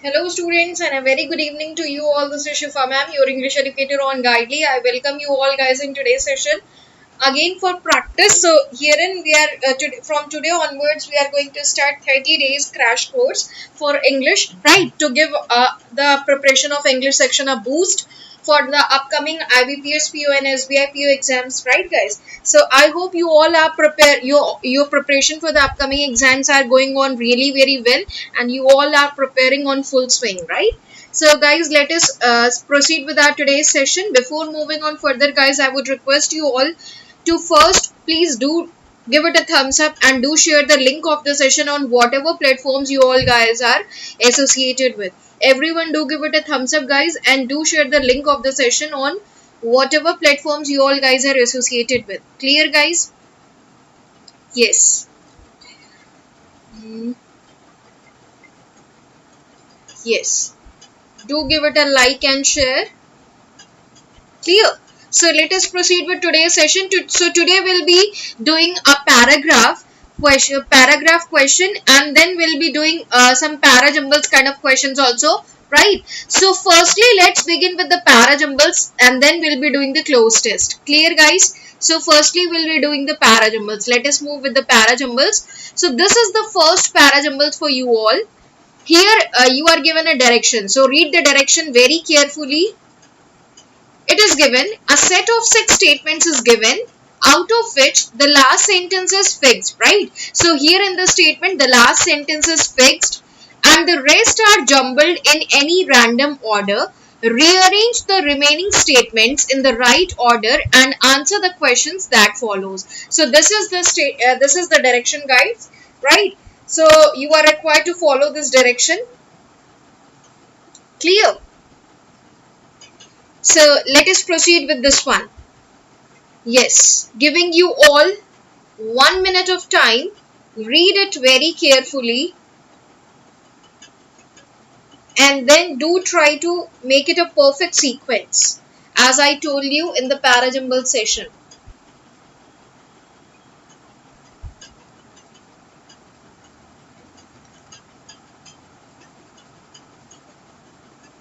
Hello students and a very good evening to you all. This is Shifa ma'am, your English educator on Guidely. I welcome you all guys in today's session again for practice. So herein we are from today onwards we are going to start 30 days crash course for English, right, to give the preparation of English section a boost for the upcoming IBPS PO and SBI PO exams, right guys? So I hope you all are prepared. Your preparation for the upcoming exams are going on really very well, and you all are preparing on full swing, right? So guys, let us proceed with our today's session. Before moving on further guys, I would request you all to first please do give it a thumbs up and do share the link of the session on whatever platforms you all guys are associated with. Everyone do give it a thumbs up guys, and do share the link of the session on whatever platforms you all guys are associated with. Clear guys? Yes. Yes, do give it a like and share. Clear? So let us proceed with today's session. So today we'll be doing a paragraph question, and then we'll be doing some parajumbles kind of questions also, right? So firstly, let's begin with the parajumbles, and then we'll be doing the cloze test. Clear guys? So firstly, we'll be doing the parajumbles. Let us move with the parajumbles. So this is the first parajumbles for you all. Here you are given a direction. So read the direction very carefully. It is given a set of 6 statements is given, out of which the last sentence is fixed, right? So here in the statement, the last sentence is fixed and the rest are jumbled in any random order. Rearrange the remaining statements in the right order and answer the questions that follows. So this is the direction guys, right? So you are required to follow this direction. Clear? So let us proceed with this one. Yes, giving you all 1 minute of time. Read it very carefully and then do try to make it a perfect sequence, as I told you in the parajumble session.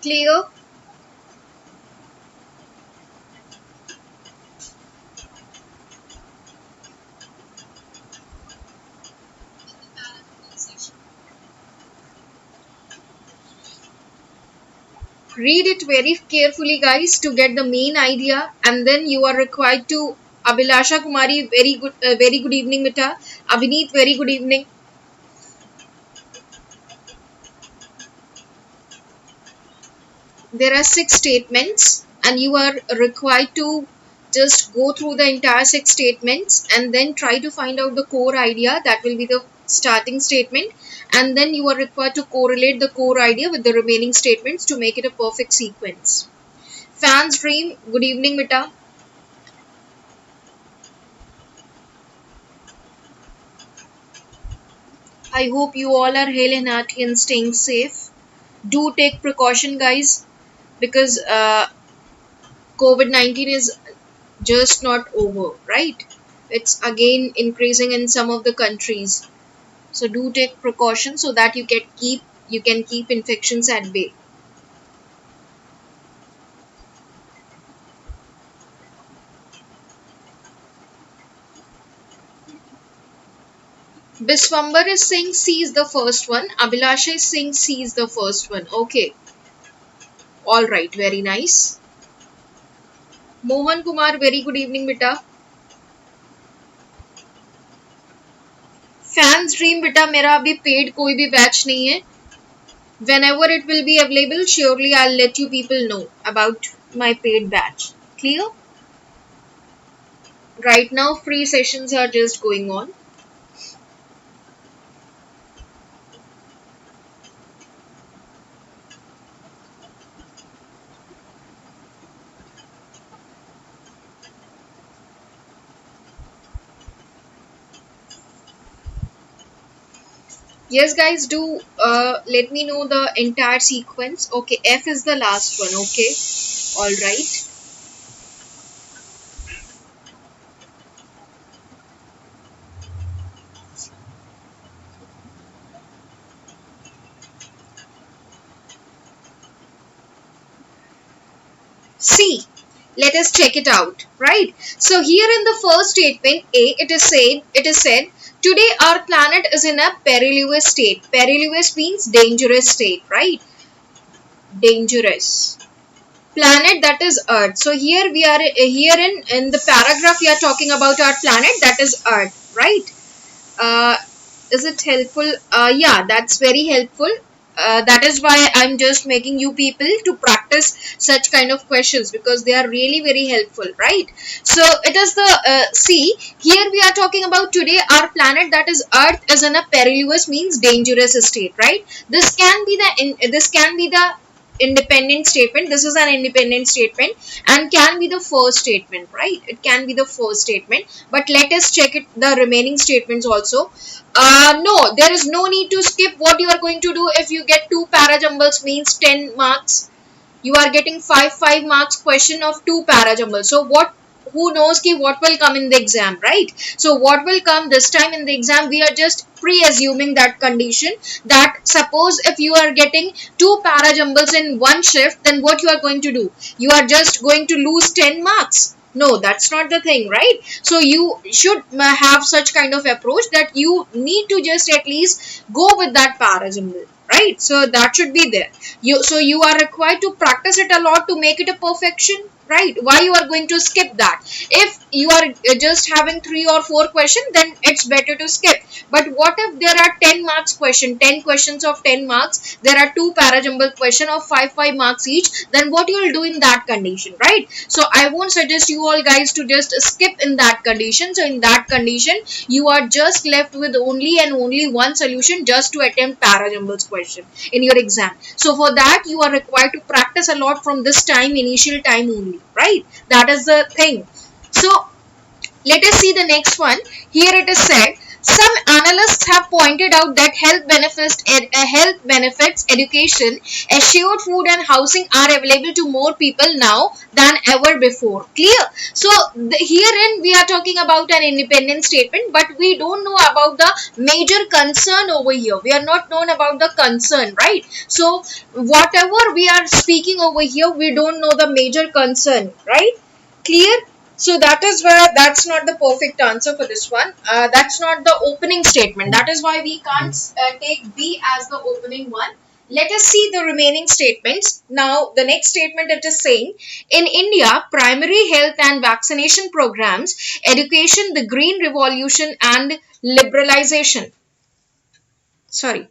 Clear? Read it very carefully guys to get the main idea, and then you are required to Abhilasha Kumari, very good evening beta. Abhineet, very good evening. There are 6 statements and you are required to just go through the entire 6 statements and then try to find out the core idea. That will be the starting statement, and then you are required to correlate the core idea with the remaining statements to make it a perfect sequence. Fans dream, good evening beta. I hope you all are hale and hearty and staying safe. Do take precaution guys, because COVID-19 is just not over, right? It's again increasing in some of the countries. So do take precautions so that you can keep infections at bay. Biswambar is saying C is the first one. Abhilasha is saying C is the first one. Okay. Alright, very nice. Mohan Kumar, very good evening beta. Fans dream beta, मेरा अभी paid कोई भी batch नहीं है. Whenever it will be available, surely I'll let you people know about my paid batch. Clear? Right now, free sessions are just going on. Yes guys, do let me know the entire sequence. Okay, F is the last one. Okay, alright. Let us check it out, right? So here in the first statement A, it is said today our planet is in a perilous state. Perilous means dangerous state, right? Dangerous planet, that is Earth. So here we are, here in the paragraph we are talking about our planet, that is Earth, right? uh, is it helpful? Yeah, that's very helpful. That is why I'm just making you people to practice such kind of questions, because they are really very helpful, right? So it is the see, here we are talking about today our planet, that is Earth, is in a perilous means dangerous state, right? This can be the independent statement. This is an independent statement and can be the first statement, right? It can be the first statement, but let us check it the remaining statements also. No, there is no need to skip. What you are going to do, if you get two parajumbles means 10 marks, you are getting 5 marks question of two parajumbles. So what, who knows ki what will come in the exam, right? So what will come this time in the exam, we are just pre-assuming that condition, that suppose if you are getting two parajumbles in one shift, then what you are going to do, you are just going to lose 10 marks. No, that's not the thing, right? So you should have such kind of approach that you need to just at least go with that parajumble, right? So that should be there. You are required to practice it a lot to make it a perfection, right? Why you are going to skip that? If you are just having 3 or 4 questions, then it's better to skip. But what if there are 10 marks question, 10 questions of 10 marks, there are two parajumble question of 5 marks each, then what you will do in that condition, right? So I won't suggest you all guys to just skip in that condition. So in that condition, you are just left with only and only one solution, just to attempt parajumbles question in your exam. So for that, you are required to practice a lot from this time, initial time only, right? That is the thing. So let us see the next one. Here it is said, some analysts have pointed out that health benefits, education, assured food and housing are available to more people now than ever before. Clear? So herein we are talking about an independent statement, but we don't know about the major concern over here. We are not known about the concern, right? So whatever we are speaking over here, we don't know the major concern, right? Clear? So that is where that's not the perfect answer for this one. That's not the opening statement. That is why we can't take B as the opening one. Let us see the remaining statements. Now, the next statement, it is saying, in India, primary health and vaccination programs, education, the green revolution and liberalization. Sorry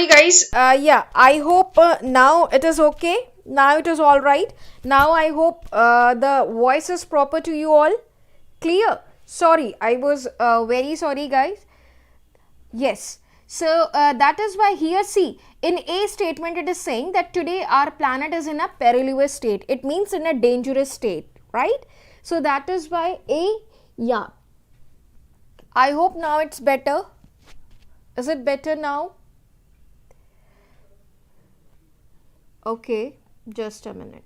guys. Yeah, I hope now it is okay. Now it is all right. Now I hope the voice is proper to you all. Clear? Sorry, I was very sorry guys. Yes. So that is why here see, in A statement it is saying that today our planet is in a perilous state. It means in a dangerous state, right? So that is why A, yeah. I hope now it's better. Is it better now? Okay, just a minute.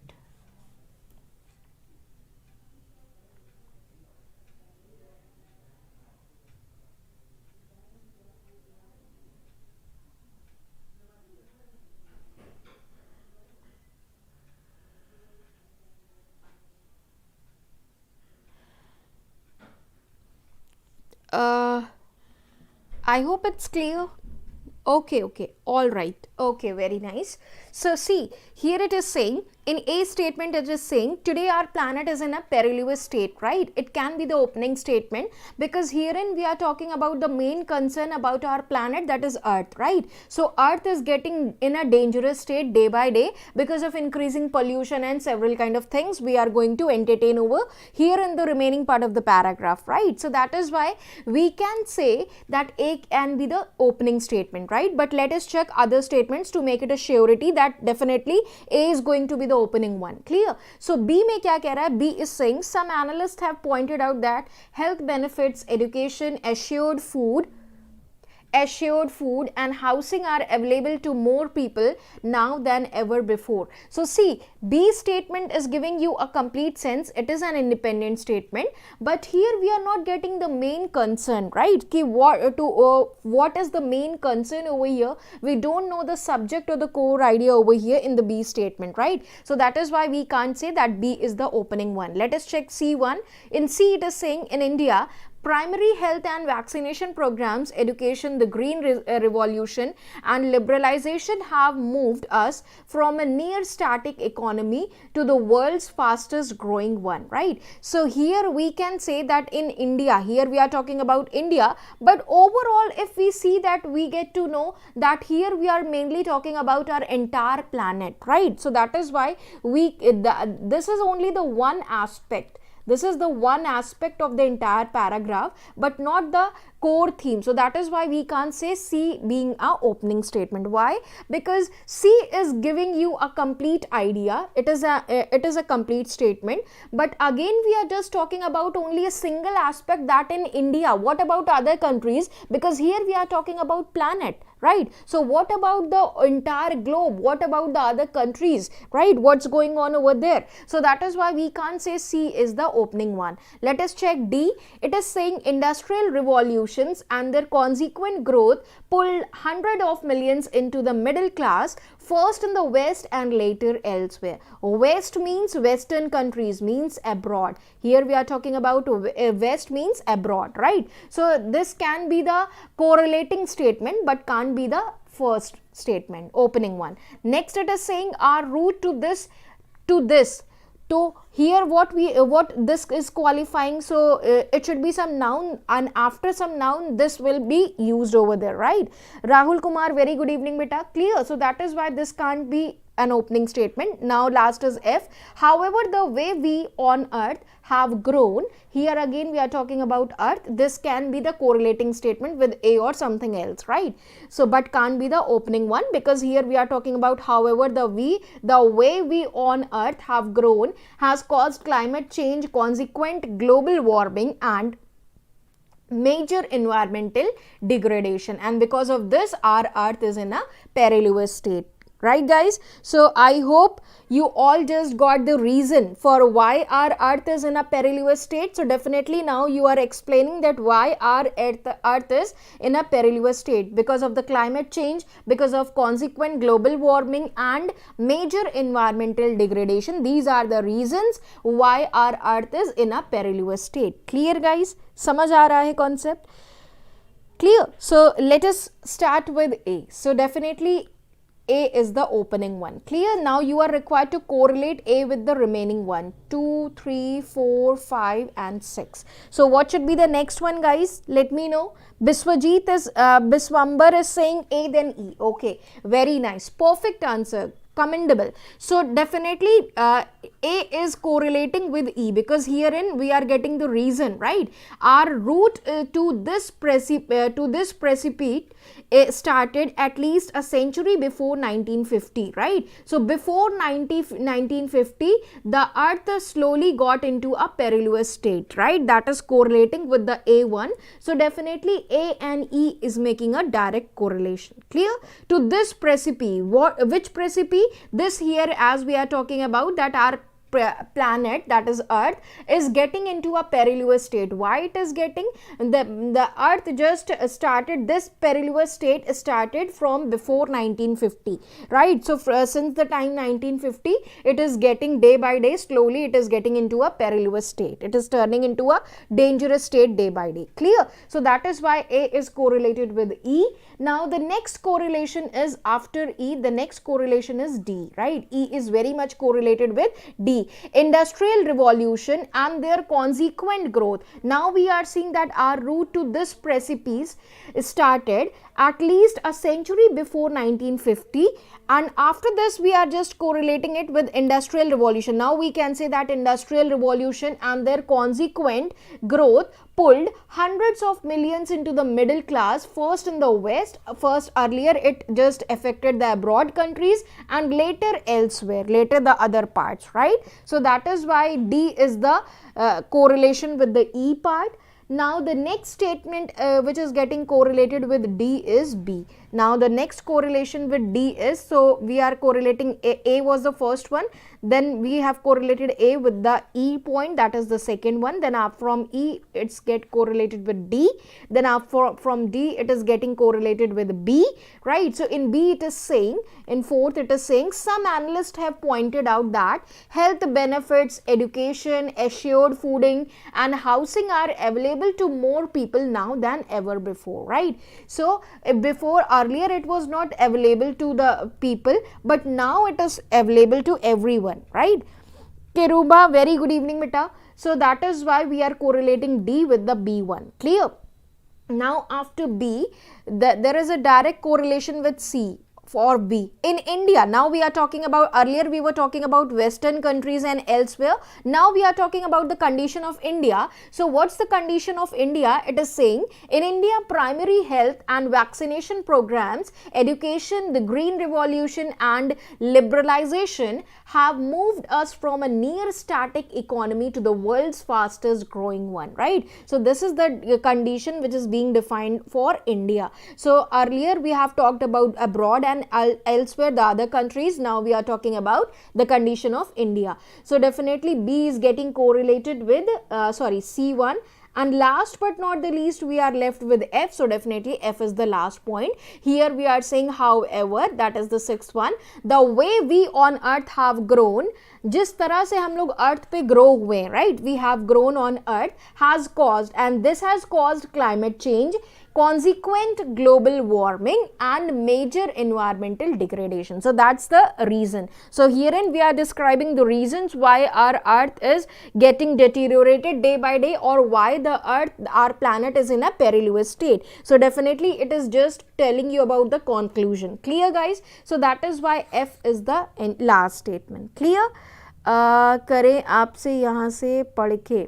I hope it's clear. Okay, all right. Okay, very nice. So see, here it is saying, in A statement it is saying, today our planet is in a perilous state, right? It can be the opening statement, because herein we are talking about the main concern about our planet, that is Earth, right? So Earth is getting in a dangerous state day by day because of increasing pollution and several kind of things we are going to entertain over here in the remaining part of the paragraph, right? So that is why we can say that A can be the opening statement, right? But let us check other statements to make it a surety that definitely A is going to be the opening one. Clear? So B में क्या कह रहा है? B is saying some analysts have pointed out that health benefits, education, assured food, assured food and housing are available to more people now than ever before. So see, B statement is giving you a complete sense. It is an independent statement, but here we are not getting the main concern, right? What is the main concern over here? We don't know the subject or the core idea over here in the B statement, right? So that is why we can't say that B is the opening one. Let us check C1. In C, it is saying in India, primary health and vaccination programs, education, the green revolution and liberalization have moved us from a near static economy to the world's fastest growing one, right? So here we can say that in India, here we are talking about India, but overall if we see that, we get to know that here we are mainly talking about our entire planet, right? So that is why this is only the one aspect. This is the one aspect of the entire paragraph, but not the core theme. So that is why we can't say C being a opening statement. Why? Because C is giving you a complete idea. It is a complete statement. But again, we are just talking about only a single aspect, that in India. What about other countries? Because here we are talking about planet, right? So what about the entire globe? What about the other countries, right? What's going on over there? So that is why we can't say C is the opening one. Let us check D. It is saying industrial revolutions and their consequent growth pulled hundreds of millions into the middle class, first in the West and later elsewhere. West means Western countries, means abroad. Here we are talking about West means abroad, right? So this can be the correlating statement, but can't be the first statement, opening one. Next, it is saying our route to this. So here what this is qualifying, so it should be some noun, and after some noun this will be used over there, right? Rahul Kumar, very good evening beta. Clear? So that is why this can't be an opening statement. Now last is F. However, the way we on earth have grown, here again we are talking about earth. This can be the correlating statement with A or something else, right? So but can't be the opening one, because here we are talking about however the way we on earth have grown has caused climate change, consequent global warming and major environmental degradation, and because of this our earth is in a perilous state. Right guys, so I hope you all just got the reason for why our earth is in a perilous state. So definitely now you are explaining that why our earth is in a perilous state, because of the climate change, because of consequent global warming and major environmental degradation. These are the reasons why our earth is in a perilous state. Clear guys? समझ आ रहा है concept? Clear? So let us start with A. So definitely A is the opening one. Clear? Now you are required to correlate A with the remaining one. 2, 3, 4, 5 and 6. So what should be the next one guys? Let me know. Biswambar is saying A then E. Okay. Very nice. Perfect answer. Commendable. So definitely A is correlating with E, because herein we are getting the reason, right? Our route to this precipice started at least a century before 1950, right? So before 1950 the earth slowly got into a perilous state, right? That is correlating with the A1. So definitely A and E is making a direct correlation. Clear? To this precipice. Which precipice? This here, as we are talking about, that our planet, that is earth, is getting into a perilous state. Why it is getting? The earth just started, this perilous state started from before 1950, right? So since the time 1950 it is getting day by day, slowly it is getting into a perilous state. It is turning into a dangerous state day by day. Clear? So that is why A is correlated with E. Now the next correlation is after E, the next correlation is D, right? E is very much correlated with D. Industrial revolution and their consequent growth. Now we are seeing that our route to this precipice started at least a century before 1950, and after this we are just correlating it with industrial revolution. Now we can say that industrial revolution and their consequent growth pulled hundreds of millions into the middle class, first in the West. First, earlier it just affected the abroad countries, and later elsewhere, later the other parts, right? So that is why D is the correlation with the E part. Now the next statement which is getting correlated with D is B. Now the next correlation with D is, so we are correlating A was the first one, then we have correlated A with the E point, that is the second one, then from E it's get correlated with D, then from D it is getting correlated with B, right? So in B it is saying, in fourth it is saying, some analysts have pointed out that health benefits, education, assured fooding and housing are available to more people now than ever before, right? So before, earlier it was not available to the people, but now it is available to everyone, right? Keruba, very good evening beta. So that is why we are correlating D with the B1. Clear? Now after B, there is a direct correlation with C for B. In India, now we are talking about, earlier we were talking about Western countries and elsewhere. Now we are talking about the condition of India. So what's the condition of India? It is saying, in India, primary health and vaccination programs, education, the green revolution and liberalization have moved us from a near static economy to the world's fastest growing one, right? So this is the condition which is being defined for India. So earlier we have talked about abroad and elsewhere the other countries. Now we are talking about the condition of India. So definitely B is getting correlated with C1. And last but not the least, we are left with F. So definitely F is the last point. Here we are saying, however, that is the sixth one, the way we on earth have grown, जिस तरह से हम लोग अर्थ पे grow हुए, right, we have grown on earth, has caused, and this has caused climate change, consequent global warming and major environmental degradation. So that's the reason. So herein we are describing the reasons why our earth is getting deteriorated day by day, or why the earth, our planet, is in a perilous state. So definitely it is just telling you about the conclusion. Clear guys? So that is why F is the last statement. Clear? करें आपसे यहाँ से पढ़ के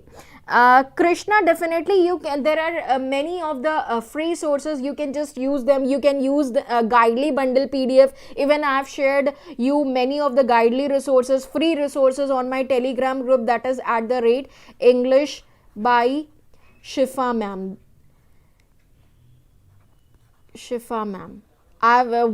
Krishna, definitely you can, there are many of the free sources, you can just use them. You can use the Guidely bundle PDF. Even I have shared you many of the Guidely resources, free resources on my Telegram group, that is @English by Shifa ma'am. Shifa ma'am.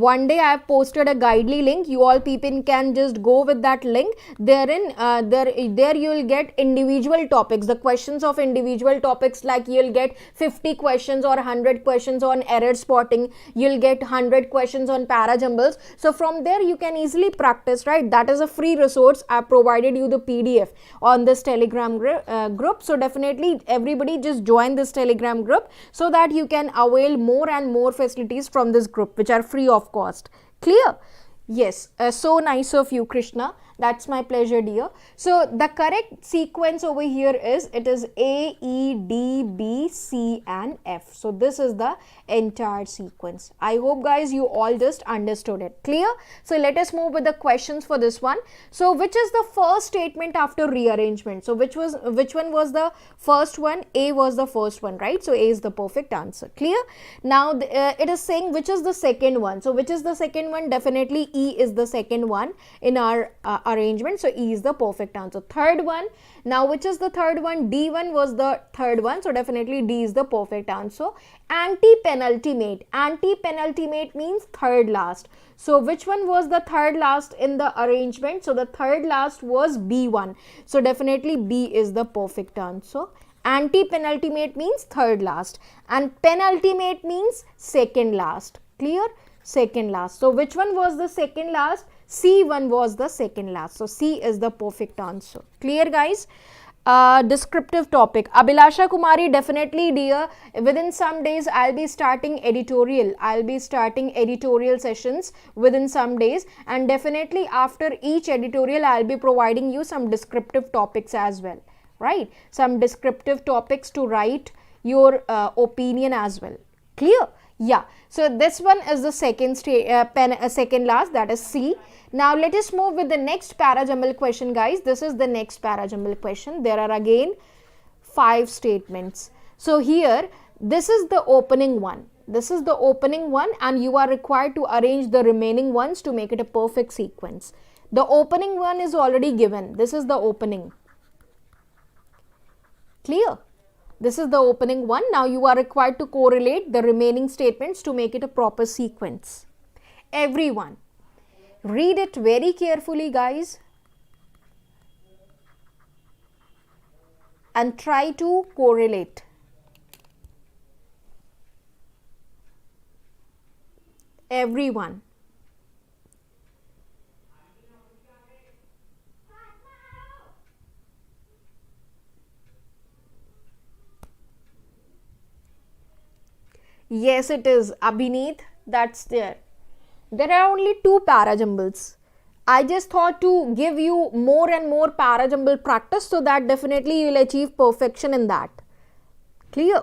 One day I have posted a Guidely link. You all people can just go with that link. Therein, there you will get individual topics, the questions of individual topics, like you will get 50 questions or 100 questions on error spotting. You will get 100 questions on parajumbles. So from there you can easily practice, right? That is a free resource. I have provided you the PDF on this Telegram group. So definitely everybody just join this Telegram group so that you can avail more and more facilities from this group, which are free of cost. Clear? Yes, so nice of you, Krishna. That's my pleasure, dear. So the correct sequence over here is, it is A, E, D, B, C and F. So this is the entire sequence. I hope guys you all just understood it. Clear? So let us move with the questions for this one. So which is the first statement after rearrangement? So which one was the first one? A was the first one, right? So A is the perfect answer. Clear? Now it is saying which is the second one. So which is the second one? Definitely E is the second one in our arrangement. So E is the perfect answer. Third one, now which is the third one? D1 was the third one. So definitely D is the perfect answer. Anti-penultimate. Anti-penultimate means third last. So which one was the third last in the arrangement? So the third last was B1. So definitely B is the perfect answer. Anti-penultimate means third last and penultimate means second last. Clear? Second last. So which one was the second last? C1 was the second last. So C is the perfect answer. Clear guys? Descriptive topic. Abhilasha Kumari, definitely dear, within some days I'll be starting editorial. I'll be starting editorial sessions within some days, and definitely after each editorial I'll be providing you some descriptive topics as well, right? Some descriptive topics to write your opinion as well. Clear? Yeah. So this one is the second second last, that is C. Now let us move with the next parajumble question guys. This is the next parajumble question. There are again 5 statements. So here this is the opening one. This is the opening one and you are required to arrange the remaining ones to make it a perfect sequence. The opening one is already given. This is the opening. Clear? This is the opening one. Now you are required to correlate the remaining statements to make it a proper sequence. Everyone, read it very carefully, guys, and try to correlate. Everyone. Yes, it is. Abhineet, that's there. There are only two parajumbles. I just thought to give you more and more parajumble practice so that definitely you will achieve perfection in that. Clear?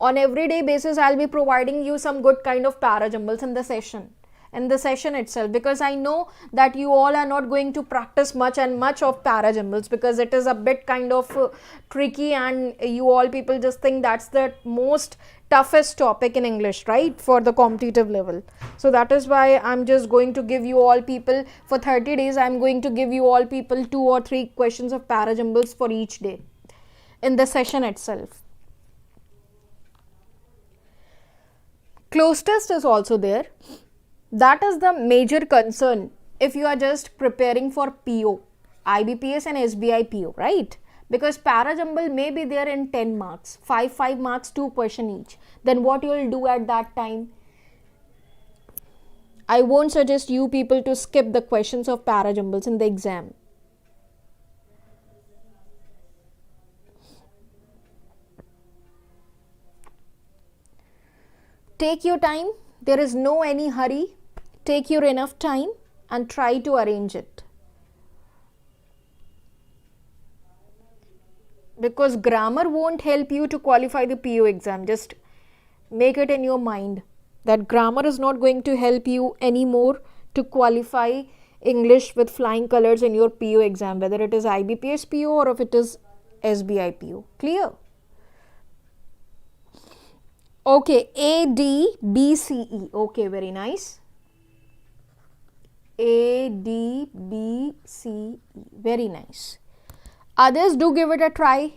On everyday basis, I'll be providing you some good kind of parajumbles in the session itself, because I know that you all are not going to practice much of parajumbles because it is a bit kind of tricky, and you all people just think that's the most toughest topic in English, right, for the competitive level. So that is why I'm just going to give you all people for 30 days. I'm going to give you all people 2 or 3 questions of parajumbles for each day in the session itself. Close test is also there. That is the major concern if you are just preparing for PO, IBPS and SBI PO, right? Because parajumble may be there in 10 marks, 5 marks, 2 question each. Then what you will do at that time? I won't suggest you people to skip the questions of parajumbles in the exam. Take your time. There is no any hurry. Take your enough time and try to arrange it. Because grammar won't help you to qualify the PO exam. Just make it in your mind that grammar is not going to help you anymore to qualify English with flying colors in your PO exam, whether it is IBPS PO or if it is SBI PO. Clear? Okay, A, D, B, C, E. Okay, very nice. A, D, B, C, E. Very nice. Others, do give it a try.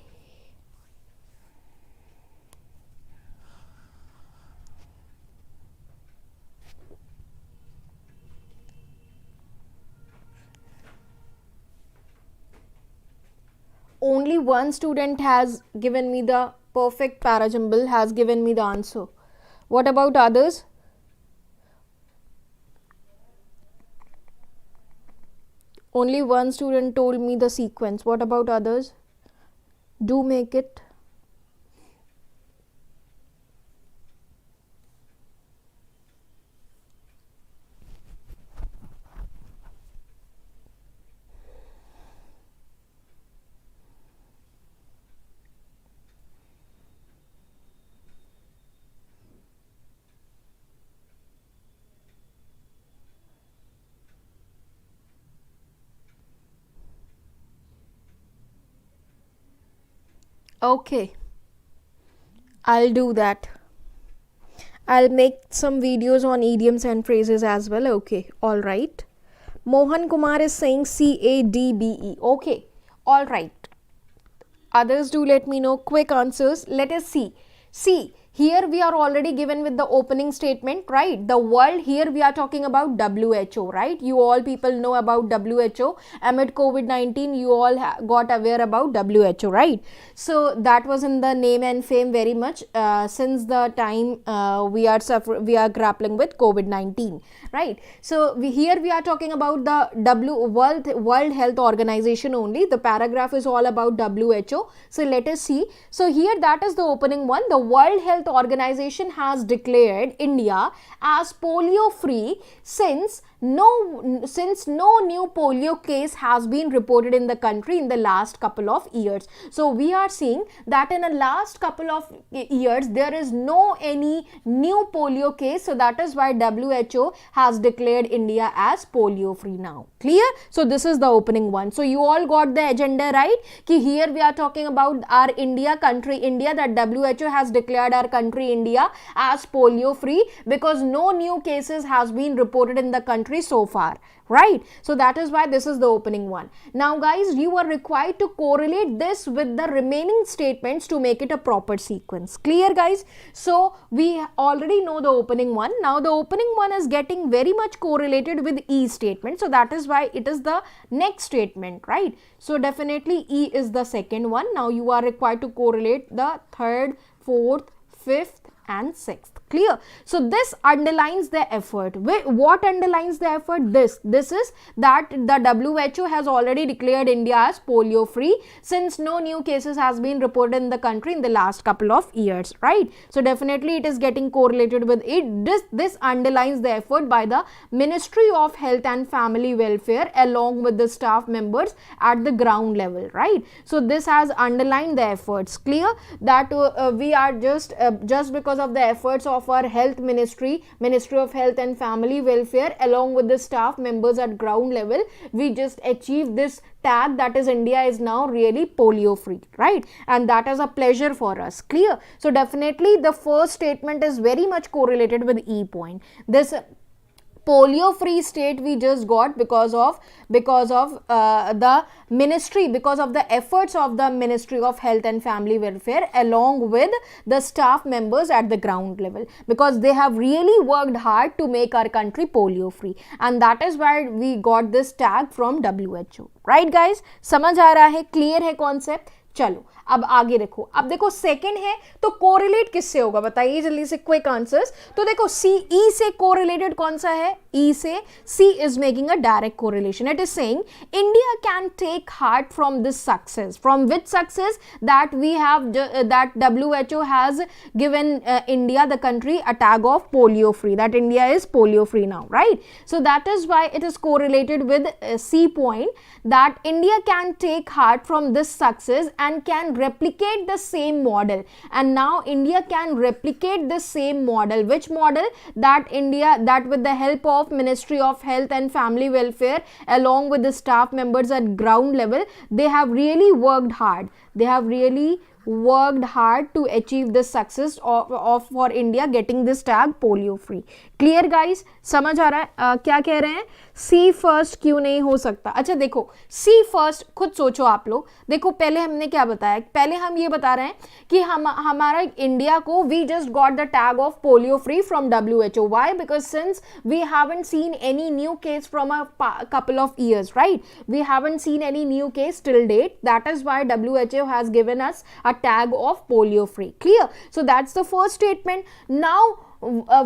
Only one student has given me the perfect parajumble, has given me the answer. What about others? Only one student told me the sequence. What about others? Do make it. Okay, I'll do that. I'll make some videos on idioms and phrases as well. Okay, all right. Mohan Kumar is saying CADBE. Okay, all right. Others, do let me know quick answers. Let us see. See, here we are already given with the opening statement, right? The world, here we are talking about WHO, right? You all people know about WHO. Amid COVID-19, you all got aware about WHO, right? So that was in the name and fame very much since the time we are grappling with COVID-19, right? So here we are talking about the World Health Organization only. The paragraph is all about WHO. So let us see. So here that is the opening one. The World Health Organization has declared India as polio free since no new polio case has been reported in the country in the last couple of years. So we are seeing that in the last couple of years there is no any new polio case. So that is why WHO has declared India as polio free now. Clear? So this is the opening one. So you all got the agenda right? Ki here we are talking about our India, that WHO has declared our country India as polio free, because no new cases has been reported in the country so far, right? So that is why this is the opening one. Now guys, you are required to correlate this with the remaining statements to make it a proper sequence. Clear guys? So we already know the opening one. Now the opening one is getting very much correlated with E statement, so that is why it is the next statement, right? So definitely E is the second one. Now you are required to correlate the third, fourth, fifth and sixth. Clear? So this underlines the effort. What underlines the effort? This is that the WHO has already declared India as polio free since no new cases has been reported in the country in the last couple of years, right? So definitely it is getting correlated with it. This underlines the effort by the Ministry of Health and Family Welfare along with the staff members at the ground level, right? So this has underlined the efforts. Clear? That we are just because of the efforts of our health Ministry of Health and Family Welfare along with the staff members at ground level, we just achieved this tag, that is India is now really polio free, right? And that is a pleasure for us. Clear? So definitely the first statement is very much correlated with E point. This polio free state we just got because of the ministry, because of the efforts of the Ministry of Health and Family Welfare along with the staff members at the ground level, because they have really worked hard to make our country polio free, and that is why we got this tag from WHO, right guys? समझ आ रहा है? Clear है concept? चलो अब आगे देखो, अब देखो सेकंड है तो कोरिलेट किससे होगा बताइए जल्दी से, क्विक आंसर्स। तो देखो सी ई से कोरिलेटेड कौन सा है? ई से C is making a direct correlation. It is saying India can take heart from this success. From which success? That we have that WHO has given India the country a tag of polio free, that India is polio free now, right? So that is why it is correlated with C point, that India can take heart from this success and can replicate the same model. And now India can replicate the same model. Which model? That with the help of Ministry of Health and Family Welfare along with the staff members at ground level, they have really worked hard. They have really worked hard to achieve this success of for India getting this tag polio free. Clear guys? समझ आ रहा है क्या कह रहे हैं? सी first क्यों नहीं हो सकता? अच्छा देखो सी फर्स्ट खुद सोचो आप लोग. देखो पहले हमने क्या बताया? पहले हम ये बता रहे हैं कि हमारा इंडिया को we just got the tag of polio free from WHO. Why? Because since we haven't seen any new case from a couple of years, right? We haven't seen any new case till date. That is why WHO has given us a tag of polio free. Clear? So that's the first statement. Now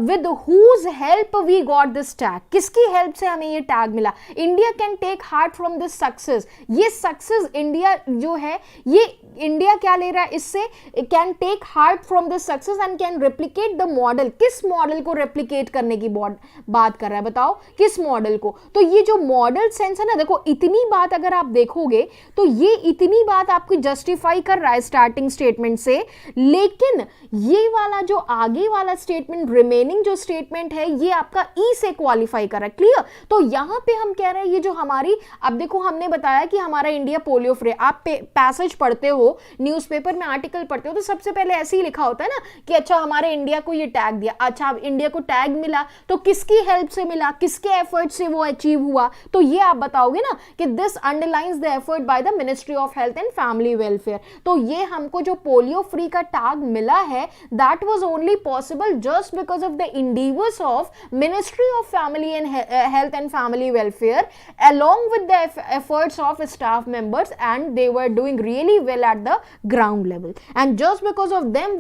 with whose help we got this tag? किसकी help से हमें ये tag मिला? India can take heart from this success. ये success India जो है, ये India क्या ले रहा है इससे? Can take heart from this success and can replicate the model. किस मॉडल को रेप्लिकेट करने की बात कर रहा है बताओ? किस मॉडल को? तो ये जो मॉडल सेंस है ना, देखो इतनी बात अगर आप देखोगे तो ये इतनी बात आपकी जस्टिफाई कर रहा है स्टार्टिंग स्टेटमेंट से, लेकिन ये वाला जो आगे वाला स्टेटमेंट रिमेनिंग जो स्टेटमेंट है ये आपका ई से क्वालिफाई कर रहा है. क्लियर? तो यहां पे हम कह रहे हैं ये जो हमारी, अब देखो हमने बताया कि हमारा इंडिया पोलियो फ्री. आप पैसेज पढ़ते हो, न्यूज़पेपर में आर्टिकल पढ़ते हो तो सबसे पहले ऐसे ही लिखा होता है ना कि अच्छा हमारे इंडिया को ये टैग दिया. अच्छा अब इंडिया को टैग मिला तो किसकी हेल्प से मिला, किसके एफर्ट से वो अचीव हुआ? तो ये आप बताओगे ना कि this underlines the effort by the ministry of health and family welfare. तो ये हमको जो पोलियो फ्री का टैग मिला है, that was only possible just because of the endeavors of Ministry of Family and Health and Family Welfare along with the efforts of staff members, and they were doing really well at the ground level, and just because of them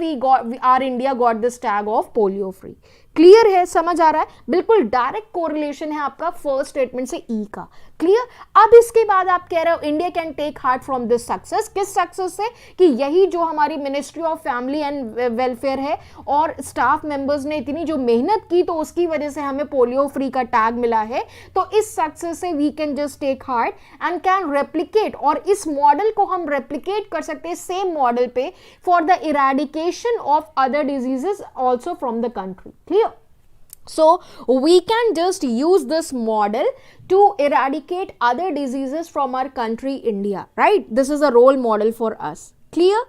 our India got this tag of polio free. Clear है? समझ आ रहा है? बिल्कुल direct correlation है आपका first statement से ई का. Clear? अब इसके बाद आप कह रहे हो India can take heart from this success. किस सक्सेस से? कि यही जो हमारी ministry of family and welfare है और स्टाफ मेंबर्स ने इतनी जो मेहनत की तो उसकी वजह से हमें पोलियो फ्री का टैग मिला है. तो इस सक्सेस से we can just take heart and can replicate, और इस मॉडल को हम रेप्लिकेट कर सकते हैं सेम मॉडल पे for the eradication of other diseases also from the country. Clear? So we can just use this model to eradicate other diseases from our country India, right? This is a role model for us. Clear?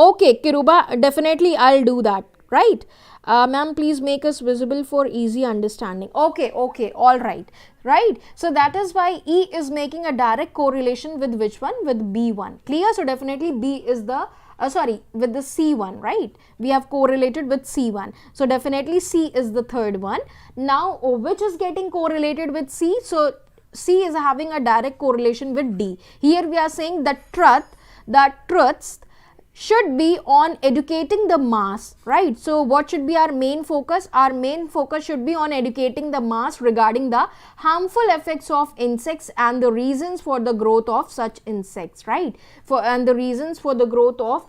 Okay Kiruba, definitely I'll do that, right? Ma'am, please make us visible for easy understanding. Okay, okay, all right, right? So that is why E is making a direct correlation with which one? With B1. Clear? So definitely B is the sorry, with the C1, right? We have correlated with C1. So definitely C is the third one. Now, which is getting correlated with C? So C is having a direct correlation with D. Here we are saying that truths should be on educating the mass, right? So what should be our main focus? Our main focus should be on educating the mass regarding the harmful effects of insects and the reasons for the growth of such insects, right? And the reasons for the growth of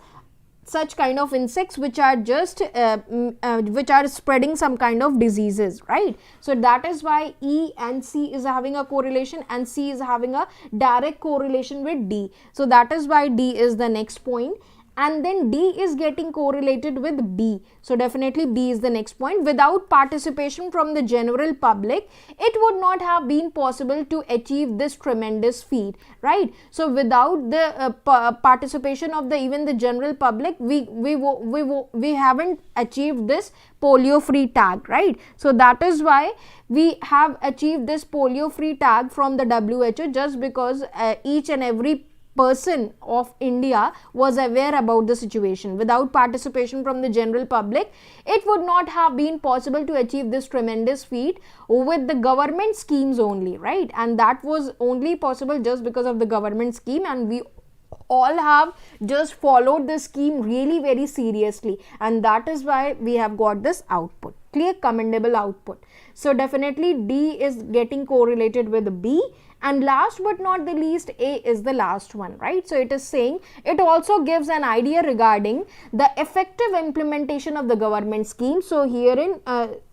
such kind of insects which are just which are spreading some kind of diseases, right? So that is why E and C is having a correlation and C is having a direct correlation with D. So that is why D is the next point, and then D is getting correlated with B. So definitely B is the next point. Without participation from the general public, it would not have been possible to achieve this tremendous feat, right? So without the participation of the even the general public, we haven't achieved this polio free tag, right? So that is why we have achieved this polio free tag from the WHO, just because each and every person of India was aware about the situation. Without participation from the general public, it would not have been possible to achieve this tremendous feat with the government schemes only, right? And that was only possible just because of the government scheme, and we all have just followed the scheme really very seriously, and that is why we have got this output, clear, commendable output. So definitely D is getting correlated with B. And last but not the least, A is the last one, right? So it is saying it also gives an idea regarding the effective implementation of the government scheme. So herein,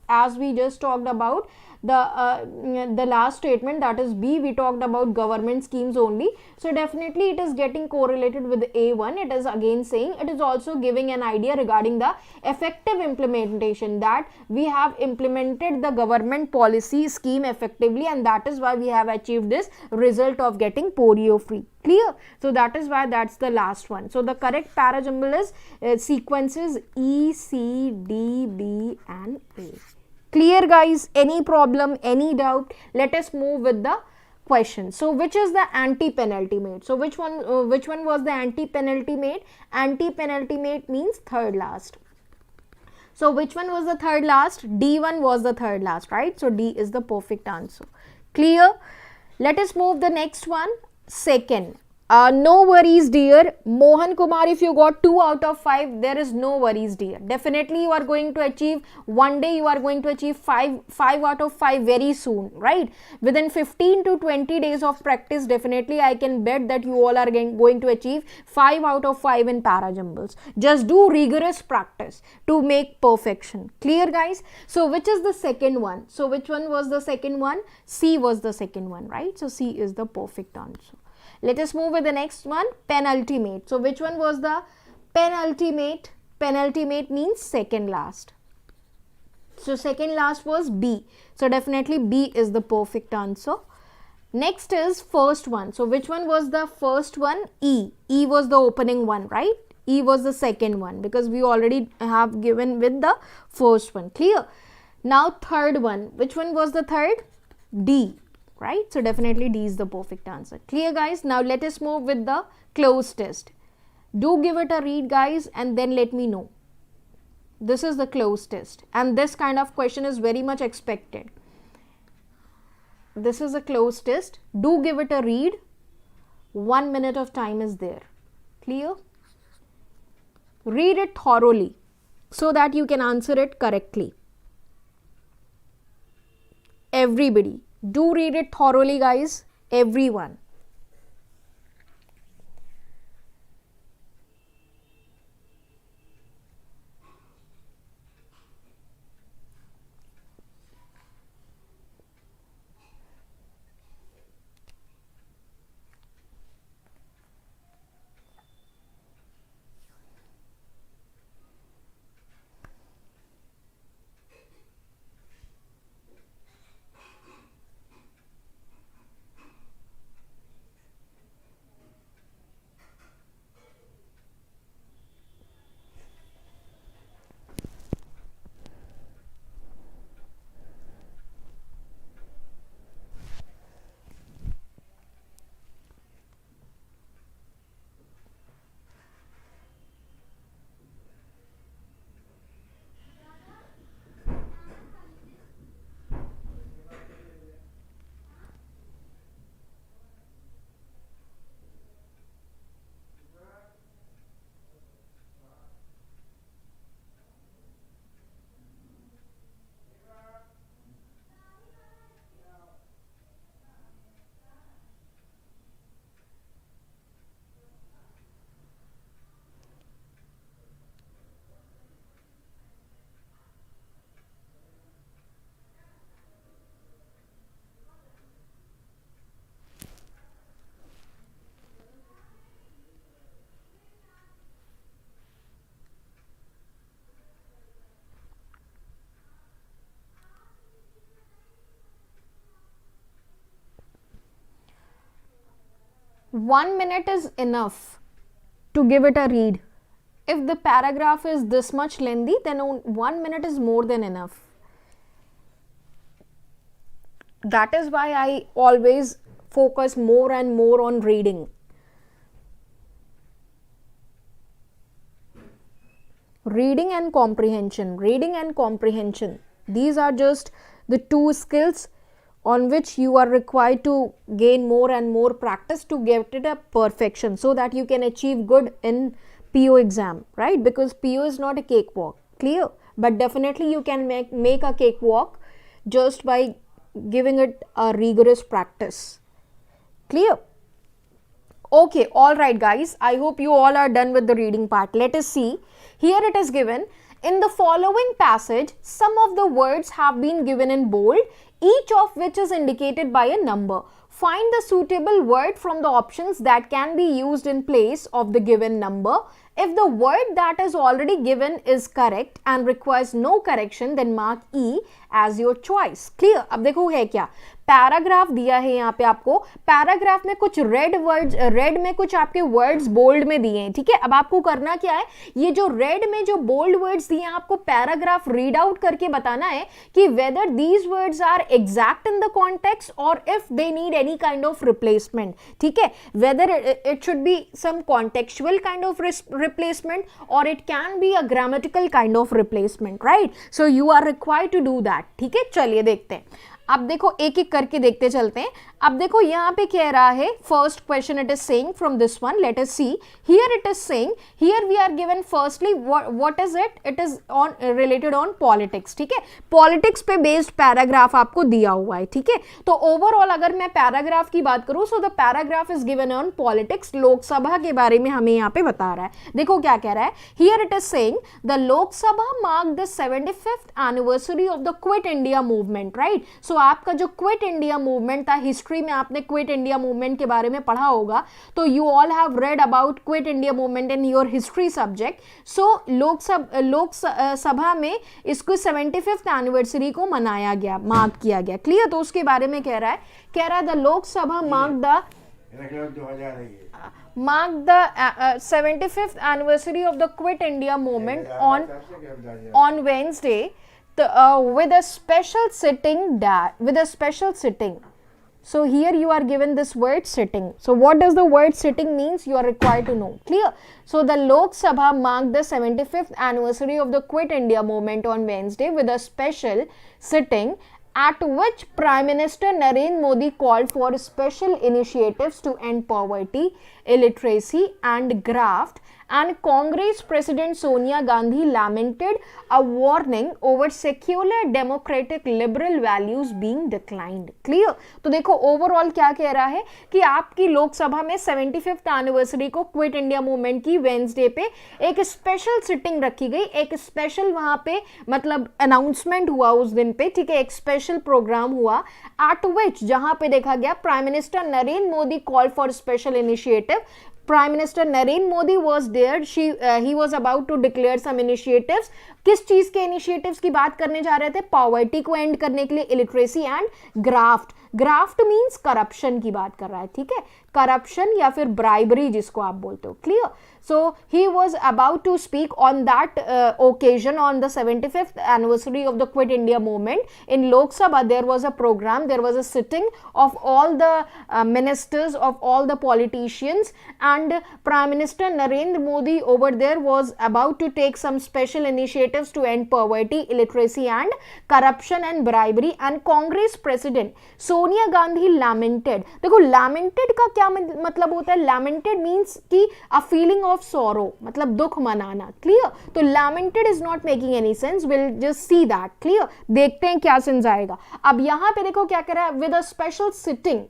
as we just talked about the last statement, that is B, we talked about government schemes only. So definitely it is getting correlated with A1. It is again saying it is also giving an idea regarding the effective implementation, that we have implemented the government policy scheme effectively, and that is why we have achieved this result of getting polio free. Clear? So that is why that's the last one. So the correct parajumble is sequences E, C, D, B and A. Clear, guys? Any problem, any doubt? Let us move with the question. So which is the anti-penultimate? So which one was the anti-penultimate? Anti-penultimate means third last. So which one was the third last? D1 was the third last, right? So D is the perfect answer. Clear? Let us move the next one. Second. No worries, dear. Mohan Kumar, if you got 2 out of 5, there is no worries, dear. Definitely you are going to achieve, one day you are going to achieve 5 out of 5 very soon, right? Within 15 to 20 days of practice, definitely I can bet that you all are going to achieve 5 out of 5 in parajumbles. Just do rigorous practice to make perfection. Clear, guys? So which is the second one? So which one was the second one? C was the second one, right? So C is the perfect answer. Let us move with the next one, penultimate. So which one was the penultimate? Penultimate means second last. So second last was B. So definitely B is the perfect answer. Next is first one. So which one was the first one? E. E was the opening one, right? E was the second one, because we already have given with the first one. Clear? Now third one. Which one was the third? D. Right? So definitely D is the perfect answer. Clear, guys? Now let us move with the cloze test. Do give it a read, guys, and then let me know. This is the cloze test, and this kind of question is very much expected. This is a cloze test. Do give it a read. 1 minute of time is there. Clear? Read it thoroughly so that you can answer it correctly. Everybody, do read it thoroughly, guys. Everyone. 1 minute is enough to give it a read. If the paragraph is this much lengthy, then 1 minute is more than enough. That is why I always focus more and more on reading. Reading and comprehension. Reading and comprehension. These are just the two skills on which you are required to gain more and more practice to get it a perfection, so that you can achieve good in PO exam, right? Because PO is not a cakewalk, clear? But definitely you can make a cakewalk just by giving it a rigorous practice, clear? Okay, all right guys, I hope you all are done with the reading part. Let us see. Here it is given, in the following passage, some of the words have been given in bold, each of which is indicated by a number. Find the suitable word from the options that can be used in place of the given number. If the word that is already given is correct and requires no correction, then mark E as your choice. Clear? अब देखो है क्या, paragraph दिया है यहाँ पे आपको, paragraph में कुछ रेड वर्ड्स, रेड में कुछ आपके वर्ड्स बोल्ड में दिए हैं, ठीक है? अब आपको करना क्या है, ये जो रेड में जो बोल्ड वर्ड्स दिए हैं आपको पैराग्राफ रीड आउट करके बताना है कि whether these words are exact in the context और if they need any kind of replacement, ठीक है? Whether it should be some contextual kind of replacement or it can be a grammatical kind of replacement, right? So you are required to do that. ठीक है, चलिए देखते हैं. अब देखो एक एक करके देखते चलते हैं. अब देखो यहाँ पे कह रहा है, first question it is saying from this one, let us see. Here it is saying, here we are given firstly what is it, it is on related on politics, ठीक है? पॉलिटिक्स पे बेस्ड पैराग्राफ आपको दिया हुआ है, ठीक है? तो ओवरऑल अगर मैं पैराग्राफ की बात करूं, so the paragraph is given on politics, Lok Sabha के बारे में हमें यहाँ पे बता रहा है. देखो क्या कह रहा है, here it is saying the Lok Sabha mark the 75th anniversary of the quit India movement, right? So आपका जो क्विट इंडिया मूवमेंट था, हिस्ट्री में आपने क्विट इंडिया मूवमेंट के बारे में पढ़ा होगा, तो you all have read about quit India movement in your history subject. So Lok Sabha में इसको 75th एनिवर्सरी को मनाया गया, मार्क किया गया, क्लियर? तो उसके बारे में कह रहा है the Lok Sabha mark the 75th anniversary of the Quit India movement on Wednesday with a special sitting. So here you are given this word sitting. So what does the word sitting means? You are required to know. Clear? So the Lok Sabha marked the 75th anniversary of the Quit India movement on Wednesday with a special sitting at which Prime Minister Narendra Modi called for special initiatives to end poverty, illiteracy and graft, and Congress President Sonia Gandhi lamented a warning over secular democratic liberal values being declined. Clear? तो देखो overall क्या कह रहा है कि आपकी लोकसभा में 75th anniversary को क्विट इंडिया मूवमेंट की वेंसडे पे एक स्पेशल सिटिंग रखी गई, एक स्पेशल वहां पे मतलब अनाउंसमेंट हुआ उस दिन पे, ठीक है? एक स्पेशल प्रोग्राम हुआ एट विच, जहां पे देखा गया prime minister Narendra Modi call for special initiative. Prime Minister Narendra Modi was there. He was about to declare some initiatives. किस चीज के इनिशिएटिव्स की बात करने जा रहे थे? पॉवर्टी को एंड करने के लिए, illiteracy and graft. Graft means corruption की बात कर रहा है, ठीक है? करप्शन या फिर ब्राइबरी जिसको आप बोलते हो. Clear? So he was about to speak on that occasion on the 75th anniversary of the Quit India movement in Lok Sabha. There was a program, there was a sitting of all the ministers, of all the politicians, and Prime Minister Narendra Modi over there was about to take some special initiatives to end poverty, illiteracy and corruption and bribery. And Congress President Sonia Gandhi lamented. देखो lamented का क्या मतलब होता है? Lamented means कि a feeling of sorrow, मतलब दुख मनाना. क्लियर? तो lamented is not making any sense. We'll just see that. Clear? देखते हैं क्या सेंस आएगा. अब यहां पे देखो क्या कह रहा है, with a special sitting.